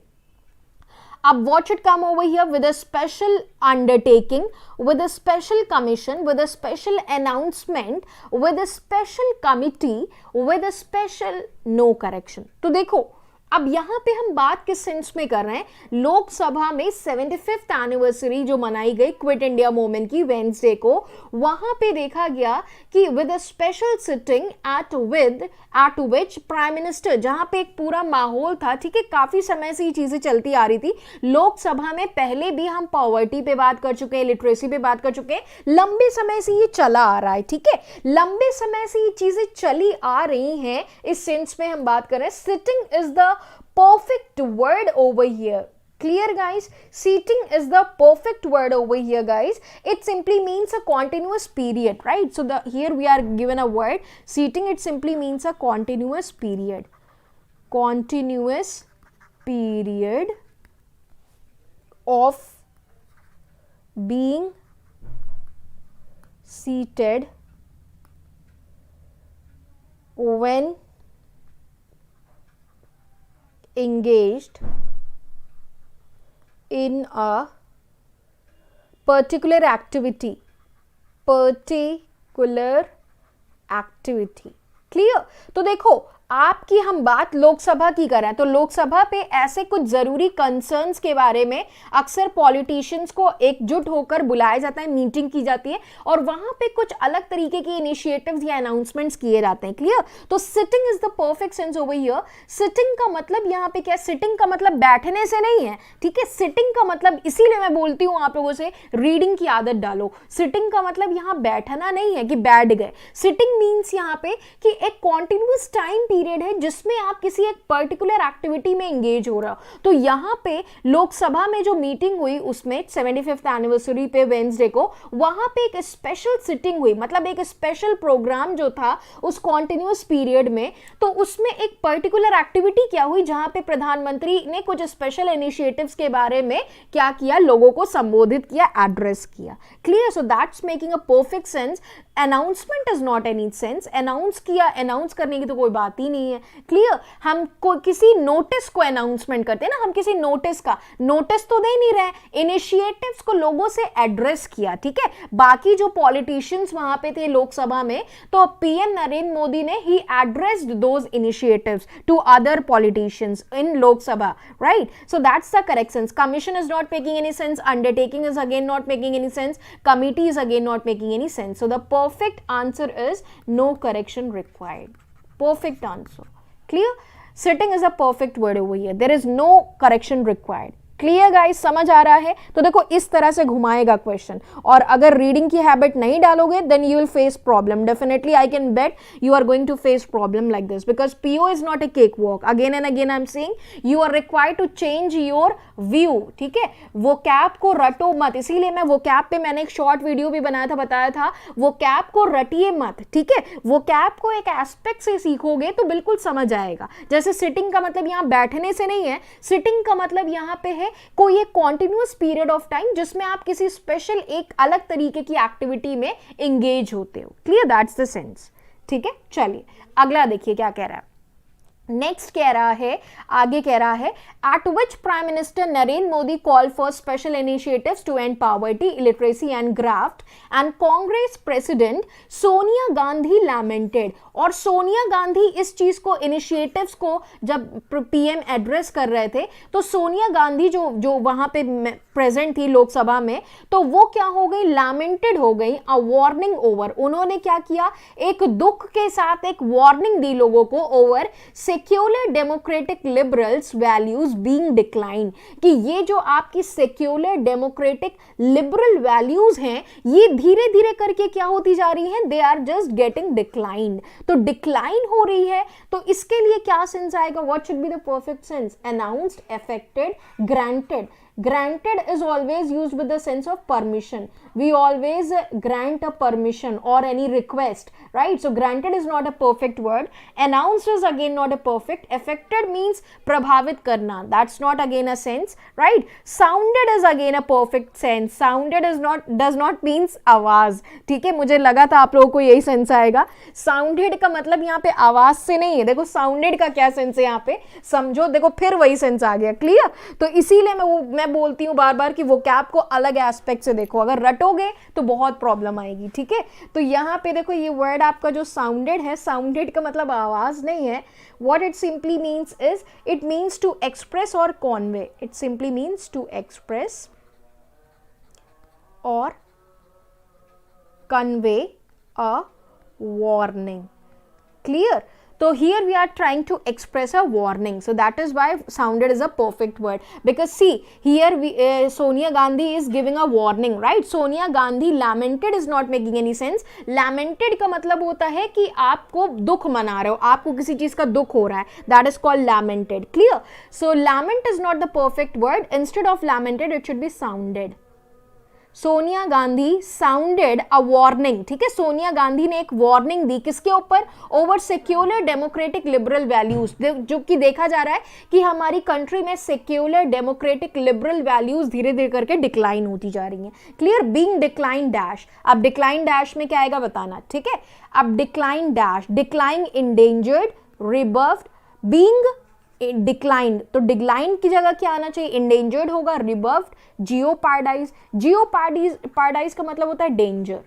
अब what should come over here? With a special undertaking, with a special commission, with a special announcement, with a special committee, with a special no correction. तो देखो अब यहां पे हम बात किस सेंस में कर रहे हैं, लोकसभा में 75th एनिवर्सरी जो मनाई गई क्विट इंडिया मूवमेंट की वेंसडे को, वहां पे देखा गया कि with a special sitting at which prime minister, जहां पे एक पूरा माहौल था, ठीक है, काफी समय से ये चीजें चलती आ रही थी लोकसभा में। पहले भी हम पॉवर्टी पे बात कर चुके हैं, लिटरेसी पे बात कर चुके हैं, लंबे समय से ये चला आ रहा है, ठीक है, लंबे समय से ये चीजें चली आ रही हैं। इस सेंस में हम बात कर रहे हैं, sitting is the perfect word over here. Clear guys? Seating is the perfect word over here guys. It simply means a continuous period, right? So here we are given a word seating. It simply means a continuous period. Continuous period of being seated when engaged in a particular activity. Clear? तो देखो, आपकी हम बात लोकसभा की कर रहे हैं, तो लोकसभा पे ऐसे कुछ जरूरी कंसर्न्स के बारे में अक्सर पॉलिटिशियंस को एकजुट होकर बुलाया जाता है, मीटिंग की जाती है और वहां पे कुछ अलग तरीके के इनिशिएटिव्स या अनाउंसमेंट्स किए जाते हैं। क्लियर? तो sitting is the perfect sense over here. Sitting का मतलब यहां पे क्या, सिटिंग का मतलब बैठने से नहीं है, ठीक है, सिटिंग का मतलब, इसीलिए मैं बोलती हूं आप लोगों से रीडिंग की आदत डालो। सिटिंग का मतलब यहां बैठना नहीं है कि बैठ गए। सिटिंग मीन्स यहां पे कि एक कॉन्टिन्यूअस टाइम पीरियड है जिसमें आप किसी एक पर्टिकुलर एक्टिविटी में एंगेज हो रहे हो। तो यहां पे लोकसभा में जो मीटिंग हुई उसमें 75th एनिवर्सरी पे वेंसडे को, वहां पे एक स्पेशल सिटिंग हुई, मतलब एक स्पेशल प्रोग्राम जो था उस कॉन्टिन्यूअस पीरियड में, तो उसमें एक पर्टिकुलर एक्टिविटी क्या हुई जहां पे प्रधानमंत्री ने कुछ स्पेशल इनिशिएटिव्स के बारे में क्या किया, लोगों को संबोधित किया, एड्रेस किया। Clear? So that's making a perfect sense. Announcement is not any sense, announce किया, अनाउंस करने की तो कोई बात ही नहीं है। क्लियर? हम किसी नोटिस को अनाउंसमेंट करते हैं ना, हम किसी नोटिस का नोटिस तो दे नहीं रहे, इनिशिएटिव्स को लोगों से एड्रेस किया, ठीक है। बाकी जो पॉलिटिशियंस वहां पे थे लोकसभा में, तो पीएम नरेंद्र मोदी ने he addressed those initiatives to other politicians in Lok Sabha, right? So that's the correct sense. Commission is not making any sense, undertaking is again not making any sense, committee is again not making any sense. So the perfect answer is no correction required. Perfect answer. Clear? Sitting is a perfect word over here. There is no correction required. Clear guys? समझ आ रहा है? तो देखो इस तरह से घुमाएगा question, और अगर रीडिंग की हैबिट नहीं डालोगे then you will face problem. Definitely I can bet you are going to face problem like this, because PO is not a cake walk. Again and again I am saying you are required to change your view, ठीक है। वो cap को रटो मत, इसीलिए मैं वो cap पे मैंने एक शॉर्ट वीडियो भी बनाया था, बताया था वो कैप को रटिए मत, ठीक है। वो कैप को एक एस्पेक्ट से सीखोगे तो बिल्कुल समझ आएगा। जैसे सिटिंग का मतलब यहाँ बैठने से नहीं है, सिटिंग का मतलब यहाँ पे है कोई एक कॉन्टिन्यूअस पीरियड ऑफ टाइम जिसमें आप किसी स्पेशल एक अलग तरीके की एक्टिविटी में एंगेज होते हो। क्लियर? दैट्स द सेंस, ठीक है। चलिए अगला देखिए क्या कह रहा है। नेक्स्ट कह रहा है, आगे कह रहा है, at which prime minister Narendra Modi call for special initiatives to end poverty, illiteracy and graft, and Congress president Sonia Gandhi lamented. और सोनिया गांधी इस चीज को, इनिशिएटिव्स को जब पीएम एड्रेस कर रहे थे, तो सोनिया गांधी जो वहां पे प्रेजेंट थी लोकसभा में, तो वो क्या हो गई, लैमेंटेड हो गई, अ वार्निंग ओवर। उन्होंने क्या किया, एक दुख के साथ एक वार्निंग दी लोगों को, over secular democratic liberals values being decline, कि ये जो आपकी सेक्युलर डेमोक्रेटिक लिबरल वैल्यूज हैं ये धीरे धीरे करके क्या होती जा रही हैं, they are just getting declined. तो डिक्लाइन हो रही है, तो इसके लिए क्या सेंस आएगा, what should be the perfect sense, announced, affected, granted. Granted is always used with the sense of permission. We always grant a permission or any request, right? So granted is not a perfect word. Announced is again not a perfect. Affected means प्रभावित करना. That's not again a sense, right? Sounded is again a perfect sense. Sounded is not, does not means आवाज, ठीक है। मुझे लगा था आप लोगों को यही सेंस आएगा। Sounded का मतलब यहाँ पे आवाज से नहीं है। देखो sounded का क्या सेंस है यहाँ पे, समझो, देखो फिर वही सेंस आ गया। क्लियर? तो इसीलिए मैं मैं बोलती हूँ बार बार कि वोकैब को अलग एस्पेक्ट से देखो, अगर रटोगे तो बहुत प्रॉब्लम आएगी, ठीक है। तो यहाँ पे देखो ये वर्ड आपका जो साउंडेड है, साउंडेड का मतलब आवाज नहीं है, what it simply means is it means to express or convey, it simply means to express or convey a warning. Clear? So here we are trying to express a warning, so that is why sounded is a perfect word, because see here Sonia Gandhi is giving a warning, right? Sonia Gandhi lamented is not making any sense. Lamented का मतलब होता है कि आपको दुख मना रहे हो, आपको किसी चीज का दुख हो रहा है, that is called lamented. Clear? So lament is not the perfect word, instead of lamented it should be sounded. Sonia Gandhi sounded a warning, ठीक है, सोनिया गांधी ने एक वार्निंग दी किसके ऊपर? Over secular democratic liberal values, जो कि देखा जा रहा है कि हमारी कंट्री में सेक्युलर डेमोक्रेटिक लिबरल वैल्यूज धीरे धीरे करके डिक्लाइन होती जा रही हैं. क्लियर? बीइंग डिक्लाइन डैश, अब डिक्लाइन डैश में क्या आएगा बताना, ठीक है. अब decline dash, decline endangered, reserved, being declined, तो डिक्लाइन की जगह क्या आना चाहिए? इंडेंजर्ड होगा, रिबर्व्ड, जियोपार्डाइज. जियोपार्डाइज का मतलब होता है डेंजर,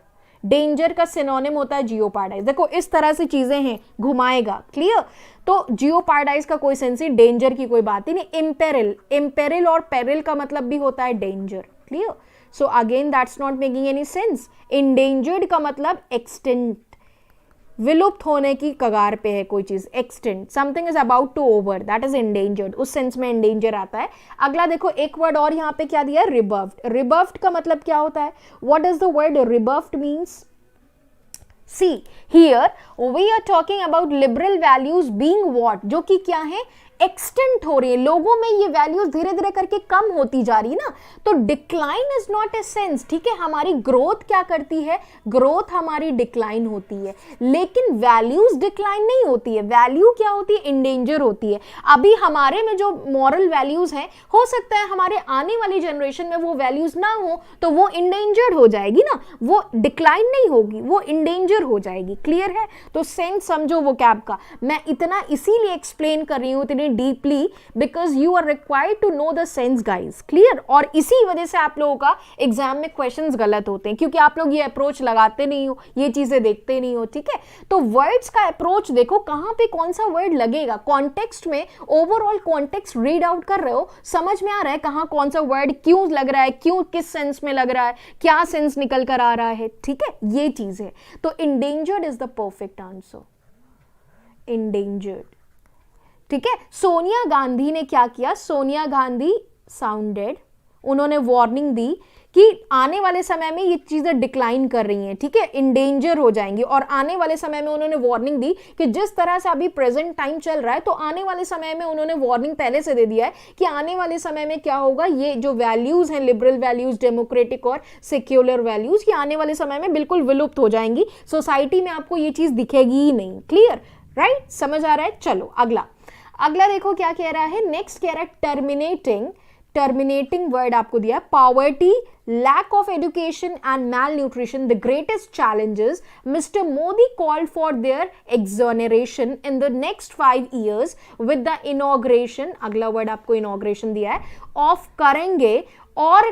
डेंजर का सिनोनिम होता है जियोपार्डाइज. देखो इस तरह से चीजें हैं, घुमाएगा. क्लियर? तो जियोपार्डाइज का कोई सेंस नहीं, डेंजर की कोई बात ही नहीं. इम्पेरिल, इम्पेरिल और पेरिल का मतलब भी होता है danger. Clear? So again that's not making any sense. Endangered का मतलब एक्सटेंट, विलुप्त होने की कगार पे है कोई चीज, extent, something is about to over, that is endangered, उस सेंस में एंडेंजर आता है. अगला देखो एक वर्ड और यहाँ पे क्या दिया है? रिबर्व्ड. रिबर्व्ड का मतलब क्या होता है? What does the word reserved means? See here we are talking about liberal values being what, जो कि क्या है? एक्सटेंट हो रही है, लोगों में ये वैल्यूज धीरे धीरे करके कम होती जा रही है ना. तो decline is not a sense, ठीक है. हमारी ग्रोथ क्या करती है? ग्रोथ हमारी डिक्लाइन होती है, लेकिन वैल्यूज डिक्लाइन नहीं होती है. वैल्यू क्या होती है? इंडेंजर होती है. अभी हमारे में जो मॉरल वैल्यूज हैं, हो सकता है हमारे आने वाली जनरेशन में वो वैल्यूज ना हो, तो वो इंडेंजर्ड हो जाएगी ना, वो डिक्लाइन नहीं होगी, वो इंडेंजर हो जाएगी. क्लियर है? तो सेंस समझो वोकैब का. मैं इतना इसीलिए एक्सप्लेन कर रही हूँ इतनी deeply, because you are required to know the sense guys. Clear? और इसी वजह से आप लोगों का एग्जाम में क्वेश्चंस गलत होते हैं, क्योंकि आप लोग ये अप्रोच लगाते नहीं हो, ये चीजें देखते नहीं हो. ठीक है? तो वर्ड्स का अप्रोच देखो, कहां पे कौन सा वर्ड लगेगा, कॉन्टेक्स्ट में ओवरऑल कॉन्टेक्स्ट रीड आउट कर रहे हो, समझ में आ रहा है कहां कौन सा वर्ड क्यों लग रहा है, क्यों किस सेंस में लग रहा है, क्या सेंस निकल कर आ रहा है. ठीक है? ये चीज है. तो endangered is the perfect answer, endangered. ठीक है? सोनिया गांधी ने क्या किया? सोनिया गांधी साउंडेड, उन्होंने वार्निंग दी कि आने वाले समय में ये चीजें डिक्लाइन कर रही हैं. ठीक है? इंडेंजर हो जाएंगी. और आने वाले समय में उन्होंने वार्निंग दी कि जिस तरह से अभी प्रेजेंट टाइम चल रहा है, तो आने वाले समय में उन्होंने वार्निंग पहले से दे दिया है कि आने वाले समय में क्या होगा, ये जो वैल्यूज हैं, लिबरल वैल्यूज, डेमोक्रेटिक और सेक्युलर वैल्यूज, ये आने वाले समय में बिल्कुल विलुप्त हो जाएंगी. सोसाइटी में आपको ये चीज दिखेगी ही नहीं. क्लियर? राइट? समझ आ रहा है? चलो अगला देखो क्या कह रहा है. नेक्स्ट कह रहा है टर्मिनेटिंग. टर्मिनेटिंग वर्ड आपको दिया. Poverty, lack of education and malnutrition, the greatest challenges. Mr. Modi called for their exoneration in the next 5 years with the inauguration, अगला वर्ड आपको inauguration दिया है, of करेंगे और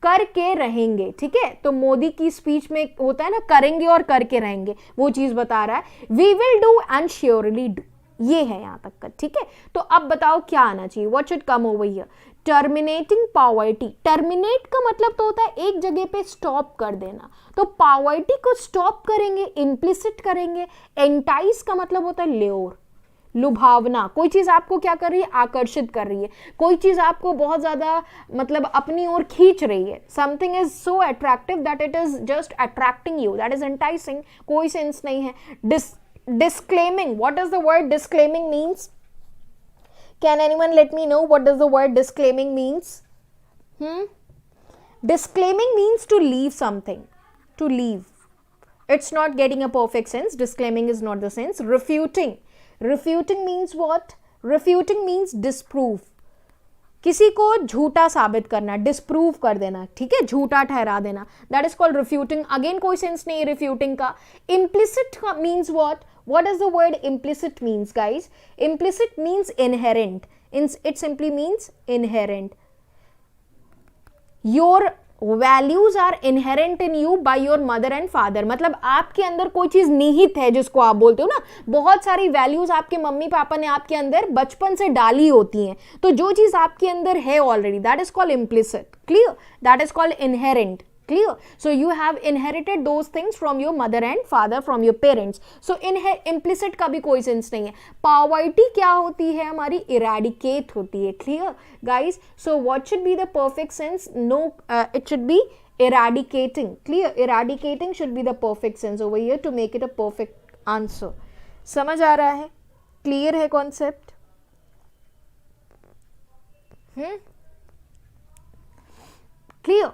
करके रहेंगे. ठीक है? तो मोदी की स्पीच में होता है ना, करेंगे और करके रहेंगे, वो चीज बता रहा है. We will do and surely do, ये है यहां तक का. ठीक है? तो अब बताओ क्या आना चाहिए, what should come over here. Terminating poverty. Terminate का मतलब तो होता है एक जगह पे स्टॉप कर देना, तो पॉवर्टी को स्टॉप करेंगे, इम्प्लिसिट करेंगे. एंटाइस का मतलब होता है ल्योर, लुभावना. कोई चीज आपको क्या कर रही है? आकर्षित कर रही है. कोई चीज आपको बहुत ज्यादा मतलब अपनी ओर खींच रही है. Something is so attractive that it is just attracting you, that is enticing. कोई सेंस नहीं है. Disclaiming. What does the word disclaiming means? Can anyone let me know what does the word disclaiming means? Disclaiming means to leave something. To leave. It's not getting a perfect sense. Disclaiming is not the sense. Refuting. Refuting means what? Refuting means disprove. किसी को झूठा साबित करना, disprove कर देना. ठीक है? झूठा ठहरा देना, दैट इज कॉल्ड रिफ्यूटिंग. अगेन कोई सेंस नहीं है रिफ्यूटिंग का. Implicit means what? What does the word implicit means, guys? Implicit means inherent. It simply means inherent. Your values are inherent in you by your mother and father, मतलब आपके अंदर कोई चीज निहित है जिसको आप बोलते हो ना, बहुत सारी वैल्यूज आपके मम्मी पापा ने आपके अंदर बचपन से डाली होती हैं, तो जो चीज आपके अंदर है already, that is called implicit, clear, that is called inherent, clear. So you have inherited those things from your mother and father, from your parents. So implicit का भी कोई सेंस नहीं है. Poverty क्या होती है हमारी, eradicate होती है, clear guys. So what should be the perfect sense? No, it should be eradicating, clear, eradicating should be the perfect sense over here to make it a perfect answer. समझ आ रहा है, clear है concept? Clear.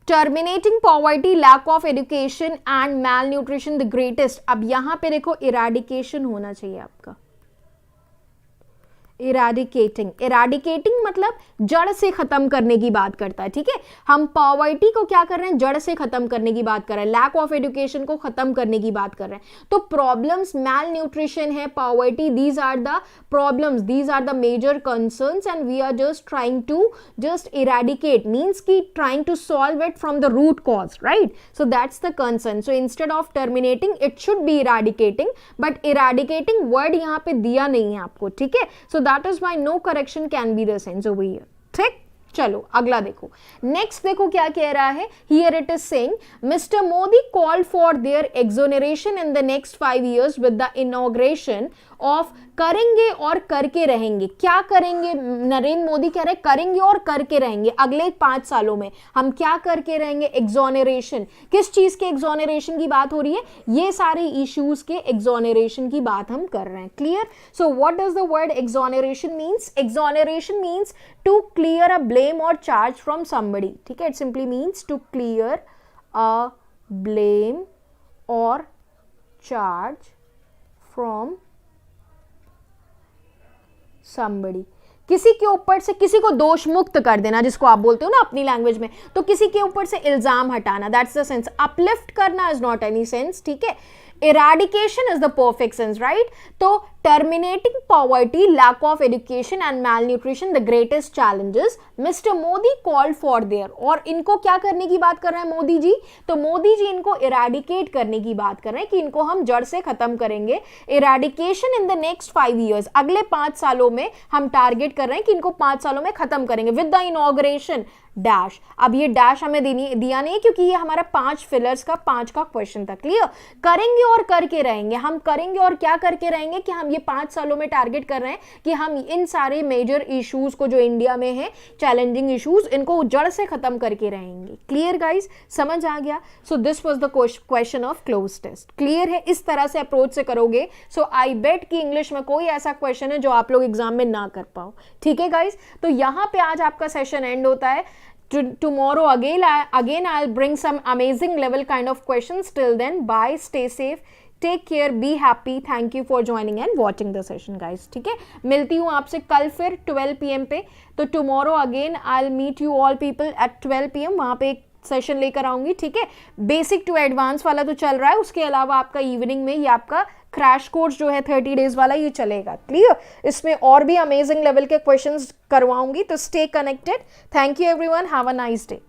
Terminating poverty, lack of education and malnutrition the greatest. अब यहां पे देखो eradication होना चाहिए आपका, इराडिकेटिंग, इराडिकेटिंग मतलब जड़ से खत्म करने की बात करता है, ठीक है. हम पॉवर्टी को क्या कर रहे हैं, जड़ से खत्म करने की बात कर रहे हैं, लैक ऑफ एजुकेशन को खत्म करने की बात कर रहे हैं. तो प्रॉब्लम्स मैल न्यूट्रिशन है, poverty, these are the problems, these are the major concerns and we are just trying to just eradicate, means की trying to solve it from the root cause, right. So that's the concern. So instead of terminating it should be eradicating, but eradicating word यहां पे दिया नहीं है आपको, ठीक है. सो that is why no correction can be the sense over here. ठीक, चलो अगला देखो. नेक्स्ट देखो क्या कह रहा है. Here it is saying Mr. Modi called for their exoneration in the next 5 years with the inauguration of करेंगे और करके रहेंगे. क्या करेंगे, नरेंद्र मोदी कह रहे करेंगे और करके रहेंगे. अगले 5 सालों में हम क्या करके रहेंगे, एक्सोनरेशन. किस चीज के एक्सोनरेशन की बात हो रही है, ये सारे इश्यूज के एक्सोनरेशन की बात हम कर रहे हैं, clear. So what does the word exoneration means, exoneration means to clear a blame or charge from somebody, ठीक है. It simply means to clear a blame or charge from somebody, किसी के ऊपर से किसी को दोष मुक्त कर देना, जिसको आप बोलते हो ना अपनी लैंग्वेज में, तो किसी के ऊपर से इल्जाम हटाना, दैट्स द सेंस. अपलिफ्ट करना इज नॉट एनी सेंस, ठीक है. eradication is the perfect sense, right. तो terminating poverty, lack of education and malnutrition the greatest challenges Mr. Modi called for there. और इनको क्या करने की बात कर रहे हैं मोदी जी, तो मोदी जी इनको eradicate करने की बात कर रहे हैं कि इनको हम जड़ से खत्म करेंगे. eradication in the next 5 years, अगले 5 सालों में हम टारगेट कर रहे हैं कि इनको 5 सालों में खत्म करेंगे with the inauguration डैश. अब ये डैश हमें दिया नहीं है क्योंकि ये हमारा 5 फिलर्स का 5 का क्वेश्चन था, क्लियर. करेंगे और करके रहेंगे, हम करेंगे और क्या करके रहेंगे कि हम ये 5 सालों में टारगेट कर रहे हैं कि हम इन सारे मेजर इश्यूज को जो इंडिया में है चैलेंजिंग इश्यूज, इनको जड़ से खत्म करके रहेंगे. क्लियर गाइज, समझ आ गया. So this was the question of cloze test, clear है. इस तरह से अप्रोच से करोगे सो आई बेट कि इंग्लिश में कोई ऐसा क्वेश्चन है जो आप लोग एग्जाम में ना कर पाओ, ठीक है गाइज. तो यहां पे आज आपका सेशन एंड होता है. Tomorrow again I'll bring some amazing level kind of questions. Till then, bye, stay safe, take care, be happy. Thank you for joining and watching the session guys. ठीक है, मिलती हूँ आपसे कल फिर 12 PM पे. तो tomorrow again I'll meet you all people at 12 PM. वहाँ पे एक सेशन लेकर आऊंगी, ठीक है. बेसिक टू एडवांस वाला तो चल रहा है, उसके अलावा आपका इवनिंग में ये आपका क्रैश कोर्स जो है 30 डेज वाला ये चलेगा, क्लियर. इसमें और भी अमेजिंग लेवल के क्वेश्चंस करवाऊंगी, तो stay connected. Thank you everyone, have a nice day.